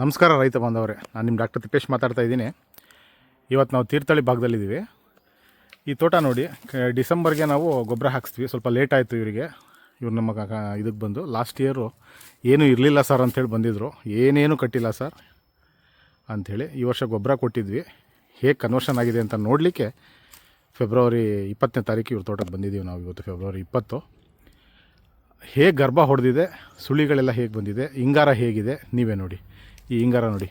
ನಮಸ್ಕಾರ ರೈತ ಬಾಂಧವರೇ, ನಾನು ನಿಮ್ಮ ಡಾಕ್ಟರ್ ತಿಪ್ಪೇಶ್ ಮಾತಾಡ್ತಾ ಇದ್ದೀನಿ. ಇವತ್ತು ನಾವು ತೀರ್ಥಹಳ್ಳಿ ಭಾಗದಲ್ಲಿದ್ದೀವಿ. ಈ ತೋಟ ನೋಡಿ, ಡಿಸೆಂಬರ್ಗೆ ನಾವು ಗೊಬ್ಬರ ಹಾಕ್ಸ್ತೀವಿ. ಸ್ವಲ್ಪ ಲೇಟ್ ಆಯಿತು ಇವರಿಗೆ. ಇವ್ರು ನಮ್ಮ ಇದಕ್ಕೆ ಬಂದು ಲಾಸ್ಟ್ ಇಯರು ಏನೂ ಇರಲಿಲ್ಲ ಸರ್ ಅಂಥೇಳಿ ಬಂದಿದ್ದರು. ಏನೇನು ಕಟ್ಟಿಲ್ಲ ಸರ್ ಅಂಥೇಳಿ ಈ ವರ್ಷ ಗೊಬ್ಬರ ಕೊಟ್ಟಿದ್ವಿ. ಹೇಗೆ ಕನ್ವರ್ಷನ್ ಆಗಿದೆ ಅಂತ ನೋಡಲಿಕ್ಕೆ ಫೆಬ್ರವರಿ 20ನೇ ತಾರೀಕು ಇವ್ರ ತೋಟಕ್ಕೆ ಬಂದಿದ್ದೀವಿ ನಾವು. ಇವತ್ತು ಫೆಬ್ರವರಿ 20. ಹೇಗೆ ಗರ್ಭ ಹೊಡೆದಿದೆ, ಸುಳಿಗಳೆಲ್ಲ ಹೇಗೆ ಬಂದಿದೆ, ಹಿಂಗಾರ ಹೇಗಿದೆ ನೀವೇ ನೋಡಿ. ಈ ಹಿಂಗಾರ ನೋಡಿ,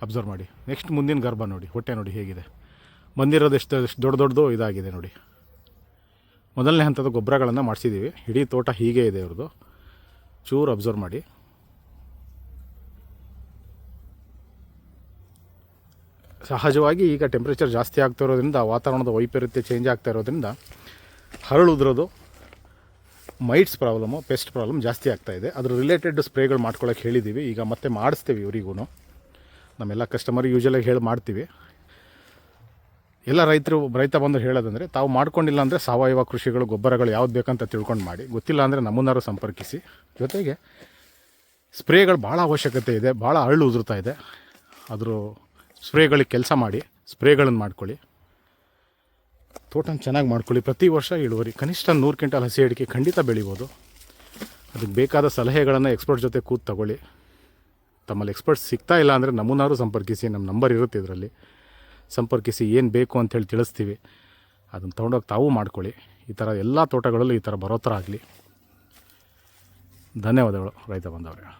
ಅಬ್ಸರ್ವ್ ಮಾಡಿ. ನೆಕ್ಸ್ಟ್ ಮುಂದಿನ ಗರ್ಭ ನೋಡಿ, ಹೊಟ್ಟೆ ನೋಡಿ ಹೇಗಿದೆ ಬಂದಿರೋದು, ಎಷ್ಟು ದೊಡ್ಡದು ಇದಾಗಿದೆ ನೋಡಿ. ಮೊದಲನೇ ಹಂತದ ಗೊಬ್ಬರಗಳನ್ನು ಮಾಡಿಸಿದ್ದೀವಿ. ಇಡೀ ತೋಟ ಹೀಗೆ ಇದೆ ಇವ್ರದ್ದು. ಚೂರು ಅಬ್ಸರ್ವ್ ಮಾಡಿ. ಸಹಜವಾಗಿ ಈಗ ಟೆಂಪ್ರೇಚರ್ ಜಾಸ್ತಿ ಆಗ್ತಾ ಇರೋದ್ರಿಂದ, ವಾತಾವರಣದ ವೈಪರೀತ್ಯ ಚೇಂಜ್ ಆಗ್ತಾ ಇರೋದ್ರಿಂದ ಹರಳುದ್ರೋದು, ಮೈಟ್ಸ್ ಪ್ರಾಬ್ಲಮ್ಮು, ಪೆಸ್ಟ್ ಪ್ರಾಬ್ಲಮ್ ಜಾಸ್ತಿ ಆಗ್ತಾಯಿದೆ. ಅದ್ರ ರಿಲೇಟೆಡ್ ಸ್ಪ್ರೇಗಳು ಮಾಡ್ಕೊಳ್ಳೋಕೆ ಹೇಳಿದ್ದೀವಿ. ಈಗ ಮತ್ತೆ ಮಾಡಿಸ್ತೀವಿ ಇವರಿಗೂ. ನಮ್ಮೆಲ್ಲ ಕಸ್ಟಮರಿಗೆ ಯೂಶಲಾಗಿ ಹೇಳಿ ಮಾಡ್ತೀವಿ. ಎಲ್ಲ ರೈತ ಬಂದು ಹೇಳೋದಂದರೆ, ತಾವು ಮಾಡ್ಕೊಂಡಿಲ್ಲ ಅಂದರೆ ಸಾವಯವ ಕೃಷಿಗಳು, ಗೊಬ್ಬರಗಳು ಯಾವ್ದು ಬೇಕಂತ ತಿಳ್ಕೊಂಡು ಮಾಡಿ. ಗೊತ್ತಿಲ್ಲ ಅಂದರೆ ನಮ್ಮನ್ನಾರು ಸಂಪರ್ಕಿಸಿ. ಜೊತೆಗೆ ಸ್ಪ್ರೇಗಳು ಭಾಳ ಅವಶ್ಯಕತೆ ಇದೆ. ಭಾಳ ಹರಳು ಉದುರ್ತಾ ಇದೆ. ಅದ್ರ ಸ್ಪ್ರೇಗಳಿಗೆ ಕೆಲಸ ಮಾಡಿ, ಸ್ಪ್ರೇಗಳನ್ನು ಮಾಡ್ಕೊಳ್ಳಿ. ತೋಟನ ಚೆನ್ನಾಗಿ ಮಾಡ್ಕೊಳ್ಳಿ. ಪ್ರತಿ ವರ್ಷ ಇಳುವರಿ ಕನಿಷ್ಠ 100 ಕ್ವಿಂಟಲ್ ಹಸಿ ಅಡಿಕೆ ಖಂಡಿತ ಬೆಳಿಬೋದು. ಅದಕ್ಕೆ ಬೇಕಾದ ಸಲಹೆಗಳನ್ನು ಎಕ್ಸ್ಪರ್ಟ್ ಜೊತೆ ಕೂತು ತಗೊಳ್ಳಿ. ತಮ್ಮಲ್ಲಿ ಎಕ್ಸ್ಪರ್ಟ್ಸ್ ಸಿಗ್ತಾ ಇಲ್ಲ ಅಂದರೆ ನಮ್ಮನ್ನಾರು ಸಂಪರ್ಕಿಸಿ. ನಮ್ಮ ನಂಬರ್ ಇರುತ್ತೆ ಇದರಲ್ಲಿ. ಸಂಪರ್ಕಿಸಿ, ಏನು ಬೇಕು ಅಂಥೇಳಿ ತಿಳಿಸ್ತೀವಿ. ಅದನ್ನು ತೊಗೊಂಡೋಗಿ ತಾವು ಮಾಡ್ಕೊಳ್ಳಿ. ಈ ಥರ ಎಲ್ಲ ತೋಟಗಳಲ್ಲೂ ಈ ಥರ ಬರೋ ಥರ ಆಗಲಿ. ಧನ್ಯವಾದಗಳು ರೈತ ಬಾಂಧವರೇ.